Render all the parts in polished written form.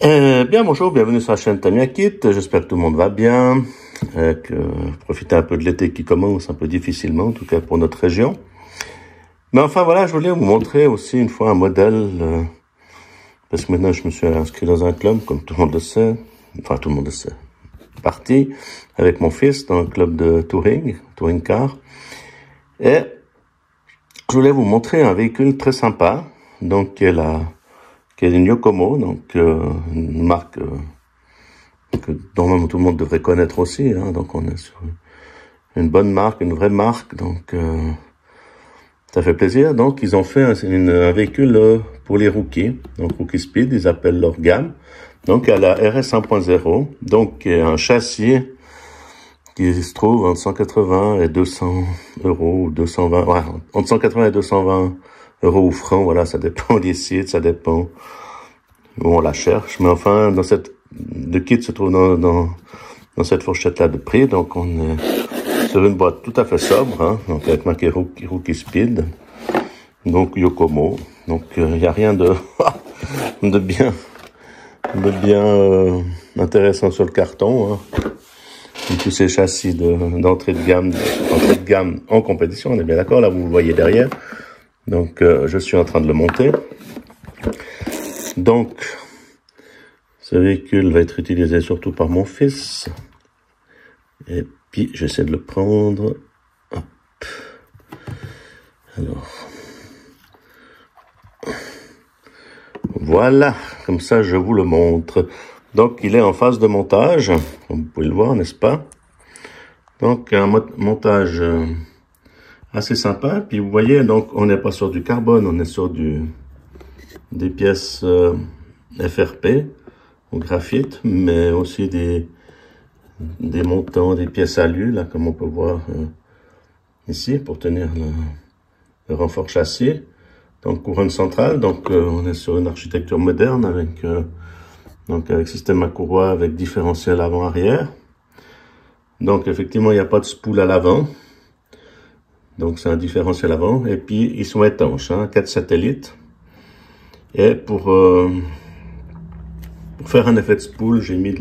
Bien, bonjour, bienvenue sur la chaîne Tamiakit. J'espère que tout le monde va bien, que profitez un peu de l'été qui commence un peu difficilement, en tout cas pour notre région. Mais enfin voilà, je voulais vous montrer aussi une fois un modèle, parce que maintenant je me suis inscrit dans un club, comme tout le monde le sait, enfin tout le monde le sait, parti avec mon fils dans un club de touring car, et je voulais vous montrer un véhicule très sympa, donc qui est une Yokomo, donc une marque dont tout le monde devrait connaître aussi, hein, donc on est sur une bonne marque, une vraie marque, donc ça fait plaisir. Donc ils ont fait un véhicule pour les rookies, donc Rookie Speed, ils appellent leur gamme, donc à la RS 1.0, donc un châssis qui se trouve entre 180 et 200 euros, ou 220, ouais, entre 180 et 220 euros ou francs, voilà, ça dépend des sites, ça dépend où on la cherche, mais enfin, le kit se trouve dans cette fourchette-là de prix, donc on est sur une boîte tout à fait sobre, hein, donc avec marqué Rookie Speed, donc Yokomo, donc il n'y a rien de bien intéressant sur le carton, hein. Tous ces châssis d'entrée de gamme en compétition, on est bien d'accord, là vous le voyez derrière, donc je suis en train de le monter. Donc, ce véhicule va être utilisé surtout par mon fils. Et puis, j'essaie de le prendre. Hop. Alors. Voilà. Comme ça, je vous le montre. Donc, il est en phase de montage. Comme vous pouvez le voir, n'est-ce pas? Donc, un montage assez sympa. Puis, vous voyez, donc, on n'est pas sur du carbone, on est sur des pièces FRP au graphite, mais aussi des montants, des pièces alu, là, comme on peut voir ici, pour tenir le renfort châssis. Donc couronne centrale, donc on est sur une architecture moderne avec système à courroie avec différentiel avant-arrière. Donc effectivement, il n'y a pas de spool à l'avant. Donc c'est un différentiel avant. Et puis ils sont étanches, hein, 4 satellites. Et pour faire un effet de spool, j'ai mis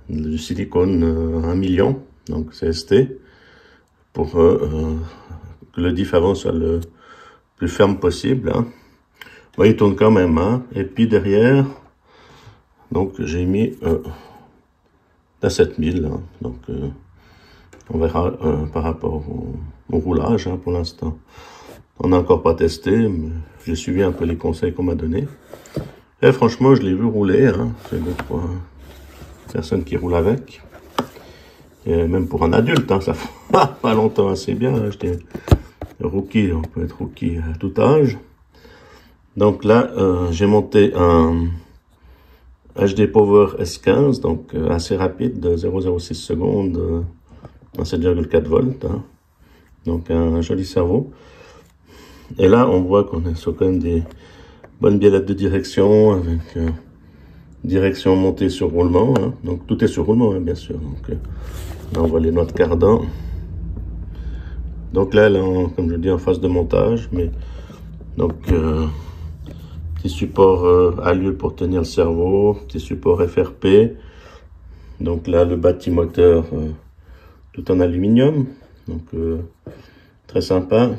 du silicone 1 million, donc CST, pour que le diff avant soit le plus ferme possible, hein. Bon, il tourne quand même, hein. Et puis derrière, donc j'ai mis à 7000, hein. Donc on verra par rapport au roulage, hein, pour l'instant. On n'a encore pas testé, mais j'ai suivi un peu les conseils qu'on m'a donnés. Et franchement, je l'ai vu rouler, hein. C'est 2-3 personnes qui roulent avec. Et même pour un adulte, hein, ça fait pas longtemps, assez bien. Hein. J'étais rookie, on peut être rookie à tout âge. Donc là, j'ai monté un HD Power S15, donc assez rapide, de 0,06 secondes, en 7,4 volts. Hein. Donc un joli cerveau. Et là, on voit qu'on est sur quand même des bonnes biellettes de direction, avec direction montée sur roulement, hein. Donc tout est sur roulement, hein, bien sûr. Donc là, on voit les noix de cardan. Donc là, comme je dis, en phase de montage, mais donc petit support alu pour tenir le cerveau, petit support FRP. Donc là, le bâtimoteur tout en aluminium, donc très sympa.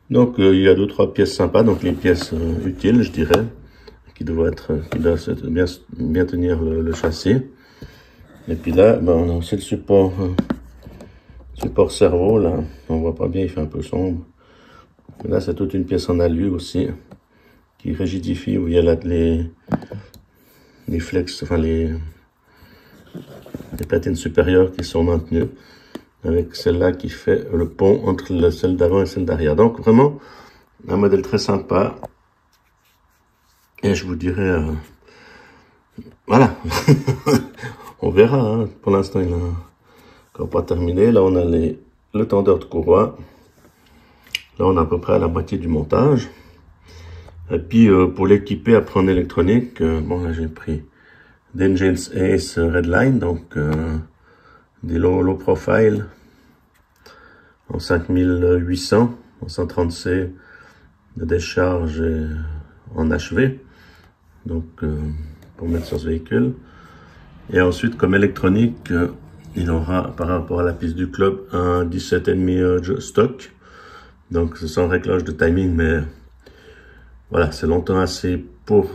Donc il y a 2-3 pièces sympas, donc les pièces utiles, je dirais, qui doivent bien tenir le châssis. Et puis là, ben, on a aussi le support cerveau, là, on voit pas bien, il fait un peu sombre. Et là, c'est toute une pièce en alu aussi, qui rigidifie, où il y a là les flex, enfin les patines supérieures qui sont maintenues, avec celle-là qui fait le pont entre celle d'avant et celle d'arrière. Donc vraiment, un modèle très sympa. Et je vous dirais, voilà, on verra, hein. Pour l'instant, il n'a encore pas terminé. Là, on a le tendeur de courroie. Là, on est à peu près à la moitié du montage. Et puis, pour l'équiper après en électronique, bon, là, j'ai pris d'Angels Ace Redline, donc des low profile en 5800, en 130C de décharge en HV, donc pour mettre sur ce véhicule. Et ensuite, comme électronique, il aura par rapport à la piste du club un 17,5 stock. Donc c'est sans réglage de timing, mais voilà, c'est longtemps assez pour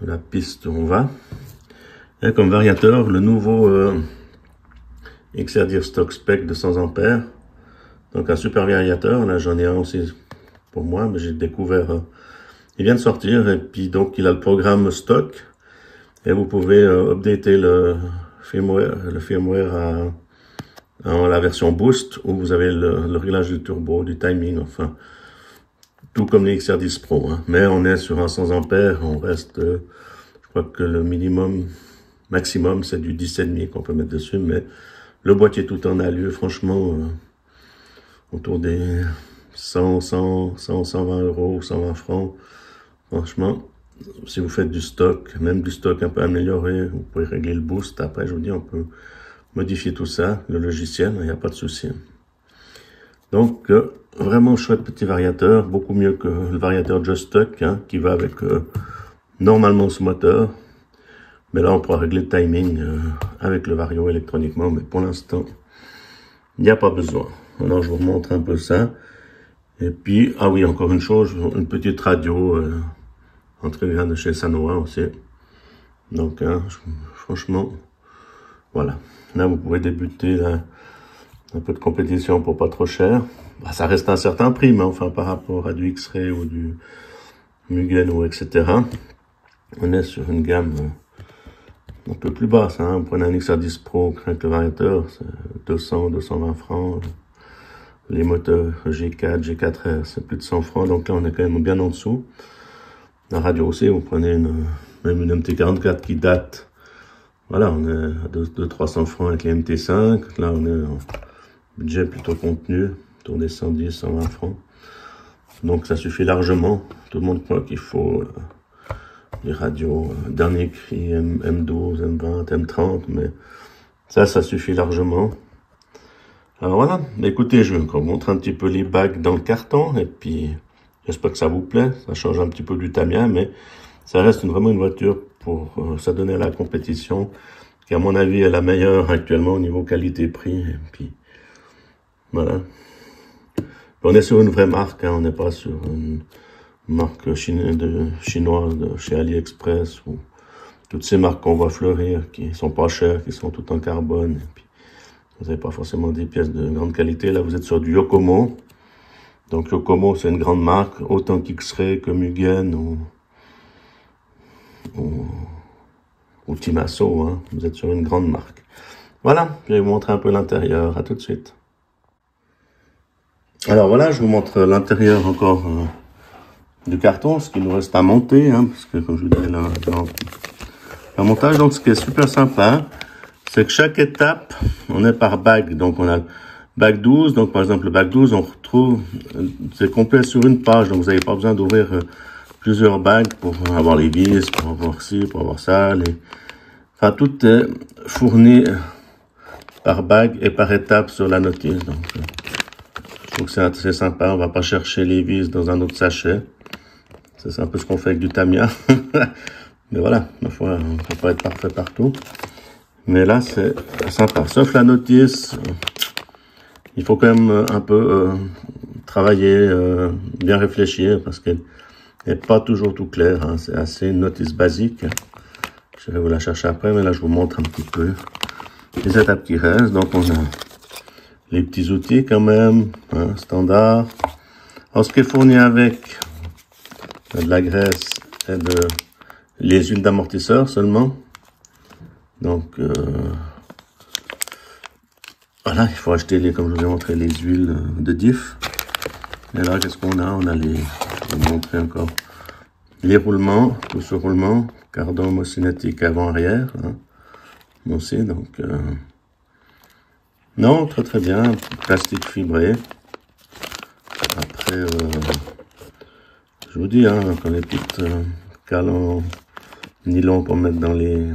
la piste où on va. Et comme variateur, le nouveau XRDIR Stock Spec de 100 ampères. Donc un super variateur, là j'en ai un aussi pour moi, mais j'ai découvert, il vient de sortir, et puis donc il a le programme stock, et vous pouvez updater le firmware à la version boost, où vous avez le réglage du turbo, du timing, enfin, tout comme les XR10 Pro, hein. Mais on est sur un 100 ampères, on reste, je crois que le maximum c'est du 10,5 qu'on peut mettre dessus, mais le boîtier tout en alu, franchement, autour des 120 euros, 120 francs. Franchement, si vous faites du stock, même du stock un peu amélioré, vous pouvez régler le boost. Après, je vous dis, on peut modifier tout ça, le logiciel, il n'y a pas de souci. Donc, vraiment chouette petit variateur, beaucoup mieux que le variateur Just Stock, hein, qui va avec normalement ce moteur. Mais là, on pourra régler le timing avec le vario électroniquement, mais pour l'instant, il n'y a pas besoin. Alors, je vous remontre un peu ça. Et puis, ah oui, encore une chose, une petite radio entre les de chez Sanoa aussi. Donc, hein, franchement, voilà. Là, vous pouvez débuter là, un peu de compétition pour pas trop cher. Bah, ça reste un certain prix, mais enfin, par rapport à du X-Ray ou du Mugen ou etc., on est sur une gamme un peu plus basse. Hein. Vous prenez un XR10 Pro avec le variateur, c'est 200, 220 francs. Les moteurs G4, G4R, c'est plus de 100 francs, donc là on est quand même bien en dessous. La radio aussi, vous prenez même une MT44 qui date, voilà, on est à 200-300 francs avec les MT5, là on est en budget plutôt contenu, autour des 110, 120 francs. Donc ça suffit largement, tout le monde croit qu'il faut les radios dernier cri, M12, M20, M30, mais ça suffit largement. Alors voilà, écoutez, je vais encore montrer un petit peu les bagues dans le carton, et puis j'espère que ça vous plaît, ça change un petit peu du Tamiya, mais ça reste vraiment une voiture pour s'adonner à la compétition, qui à mon avis est la meilleure actuellement au niveau qualité-prix, et puis voilà. On est sur une vraie marque, hein, on n'est pas sur une marque chinoise de chez AliExpress, ou toutes ces marques qu'on voit fleurir, qui sont pas chères, qui sont toutes en carbone, et puis vous n'avez pas forcément des pièces de grande qualité. Là, vous êtes sur du Yokomo. Donc, Yokomo, c'est une grande marque, autant qu'X-Ray que Mugen ou Timaso. Hein. Vous êtes sur une grande marque. Voilà, je vais vous montrer un peu l'intérieur. À tout de suite. Alors voilà, je vous montre l'intérieur encore du carton, ce qu'il nous reste à monter. Hein, parce que, comme je vous disais, là, un montage. Donc, ce qui est super sympa, c'est que chaque étape, on est par bague. Donc, on a bague 12. Donc, par exemple, le bague 12, on retrouve, c'est complet sur une page. Donc, vous n'avez pas besoin d'ouvrir plusieurs bagues pour avoir les vis, pour avoir ci, pour avoir ça. Enfin, tout est fourni par bague et par étape sur la notice. Donc, je trouve que c'est assez sympa. On va pas chercher les vis dans un autre sachet. C'est un peu ce qu'on fait avec du Tamiya. Mais voilà, ma foi, on ne peut pas être parfait partout. Mais là, c'est sympa. Sauf la notice, il faut quand même un peu travailler, bien réfléchir, parce qu'elle n'est pas toujours tout clair. Hein. C'est assez une notice basique. Je vais vous la chercher après, mais là, je vous montre un petit peu les étapes qui restent. Donc, on a les petits outils quand même, hein, standard. Alors, ce qui est fourni avec de la graisse et les huiles d'amortisseur seulement. Donc, voilà, il faut acheter comme je vous ai montré, les huiles de diff. Et là, qu'est-ce qu'on a? On a je vais vous montrer encore les roulements, tout ce roulement, cardan homocinétique avant-arrière, hein, aussi, donc, non, très très bien, plastique fibré. Après, je vous dis, hein, encore les petites cales en nylon pour mettre dans les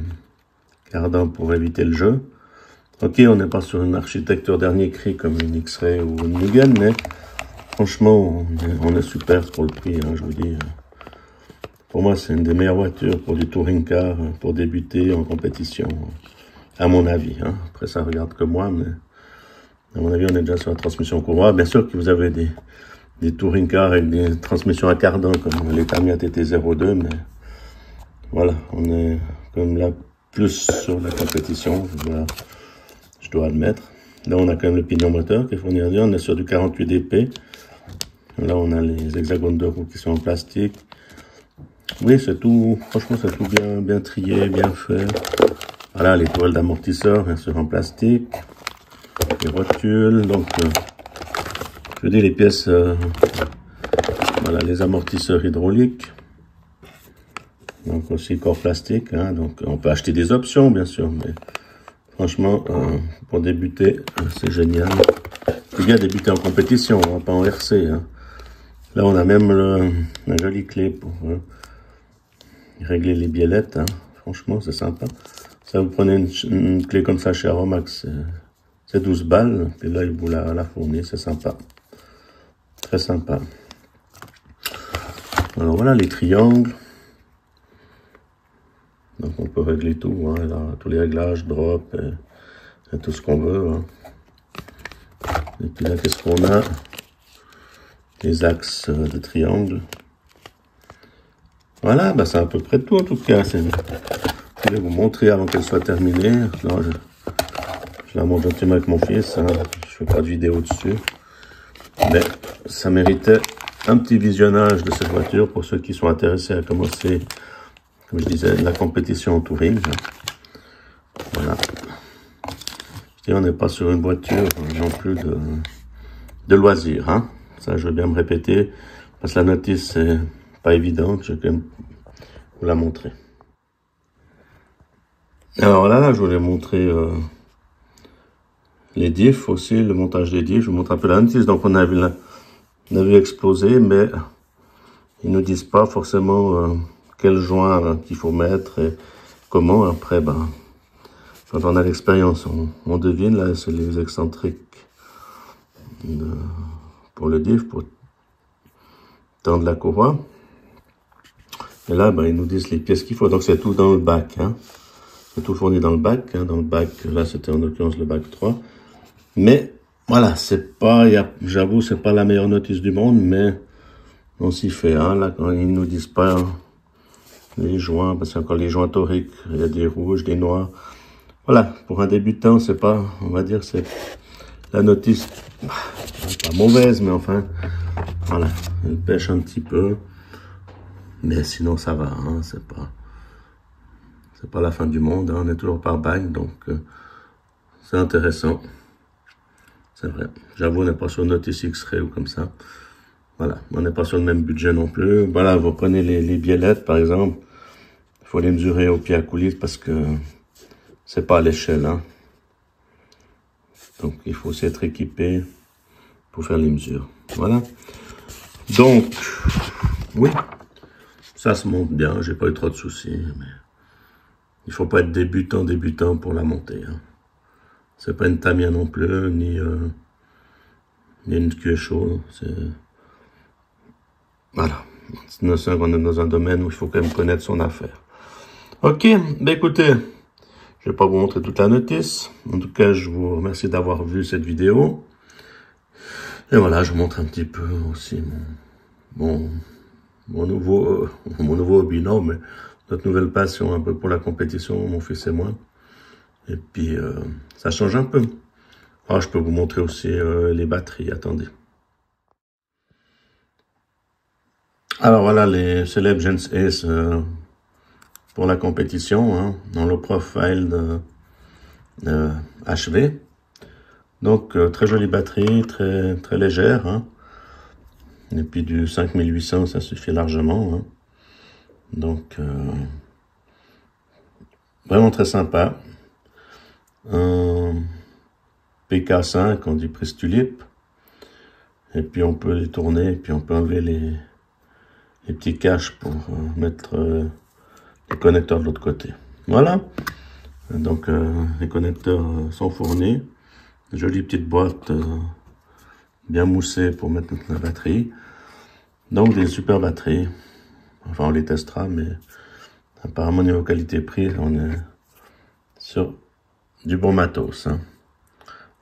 cardans pour éviter le jeu. Ok, on n'est pas sur une architecture dernier cri comme une X-Ray ou une Mugen, mais franchement, on est super pour le prix, hein, je vous dis. Pour moi, c'est une des meilleures voitures pour du touring car, pour débuter en compétition, à mon avis. Hein. Après, ça regarde que moi, mais à mon avis, on est déjà sur la transmission courroie. Bien sûr que vous avez des touring cars avec des transmissions à cardan, comme les Tamiya TT02, mais voilà, on est comme là plus sur la compétition, je dois admettre. Là, on a quand même le pignon moteur qui est fourni à dire. On est sur du 48 dp. Là, on a les hexagones de roue qui sont en plastique. Oui, c'est tout, franchement, c'est tout bien trié, bien fait. Voilà, les toiles d'amortisseurs, bien sûr, en plastique. Les rotules, donc, je dis les pièces, voilà, les amortisseurs hydrauliques. Donc, aussi corps plastique, hein, donc, on peut acheter des options, bien sûr, mais franchement, pour débuter, c'est génial. C'est bien débuter en compétition, hein, pas en RC, hein. Là, on a même la jolie clé pour régler les biellettes. Hein. Franchement, c'est sympa. Ça, vous prenez une clé comme ça chez Aromax, c'est 12 balles. Puis là, il vous la fournit, c'est sympa. Très sympa. Alors voilà les triangles. Donc on peut régler tout, hein, là, tous les réglages, drop, et tout ce qu'on veut. Hein. Et puis là, qu'est-ce qu'on a? Les axes de triangle. Voilà, bah c'est à peu près tout en tout cas. Je vais vous montrer avant qu'elle soit terminée. Non, je la montre gentiment avec mon fils. Hein. Je fais pas de vidéo dessus. Mais ça méritait un petit visionnage de cette voiture pour ceux qui sont intéressés à commencer, comme je disais, la compétition en touring. Voilà. Et on n'est pas sur une voiture non plus de loisir. Hein. Ça, je veux bien me répéter, parce que la notice, c'est pas évidente. Je vais quand même vous la montrer. Alors là, je voulais montrer les diffs aussi, le montage des diffs. Je vous montre un peu la notice. Donc, on a vu exploser, mais ils nous disent pas forcément quel joint qu'il faut mettre et comment. Après, ben, quand on a l'expérience, on devine. Là, c'est les excentriques pour le diff, pour tendre la courroie. Et là, ben, ils nous disent les pièces qu'il faut. Donc, c'est tout dans le bac. Hein. C'est tout fourni dans le bac. Hein. Dans le bac, là, c'était en l'occurrence le bac 3. Mais, voilà, c'est pas, j'avoue, c'est pas la meilleure notice du monde, mais on s'y fait. Hein. Là, quand ils nous disent pas les joints, parce qu'il y a encore les joints toriques, il y a des rouges, des noirs. Voilà, pour un débutant, c'est pas, on va dire, c'est la notice, pas mauvaise, mais enfin, voilà, elle pêche un petit peu. Mais sinon, ça va, hein, c'est pas la fin du monde, hein, on est toujours par bague, donc c'est intéressant. C'est vrai. J'avoue, on n'est pas sur Notice X-Ray ou comme ça. Voilà, on n'est pas sur le même budget non plus. Voilà, vous prenez les biellettes, par exemple, il faut les mesurer au pied à coulisse parce que c'est pas à l'échelle, hein. Donc, il faut aussi être équipé pour faire les mesures. Voilà. Donc, oui, ça se monte bien. J'ai pas eu trop de soucis, mais il faut pas être débutant pour la monter. Hein. C'est pas une Tamiya non plus, ni une QSHO. Voilà. On est dans un domaine où il faut quand même connaître son affaire. Ok, ben écoutez, je vais pas vous montrer toute la notice. En tout cas, je vous remercie d'avoir vu cette vidéo. Et voilà, je vous montre un petit peu aussi mon nouveau hobby, non, mais notre nouvelle passion un peu pour la compétition, mon fils et moi. Et puis, ça change un peu. Alors, je peux vous montrer aussi les batteries, attendez. Alors voilà, les célèbres Gens Ace pour la compétition, hein, dans le profile HV. Donc, très jolie batterie, très légère. Hein. Et puis du 5800, ça suffit largement. Hein. Donc, vraiment très sympa. Un PK5, on dit prise tulipe. Et puis on peut les tourner, et puis on peut enlever les petits caches pour mettre les connecteurs de l'autre côté. Voilà. Donc les connecteurs sont fournis. Jolie petite boîte bien moussé pour mettre toute la batterie. Donc des super batteries. Enfin, on les testera, mais apparemment niveau qualité-prix, on est sur du bon matos. Hein.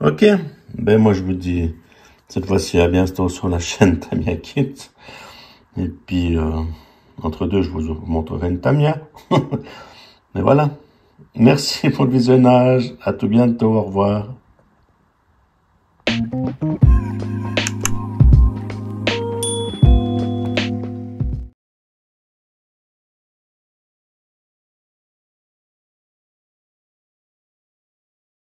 Ok, ben moi je vous dis cette fois-ci à bientôt sur la chaîne Tamiya Kit. Et puis entre deux, je vous montrerai une Tamiya. Mais voilà. Merci pour le visionnage. À tout bientôt. Au revoir.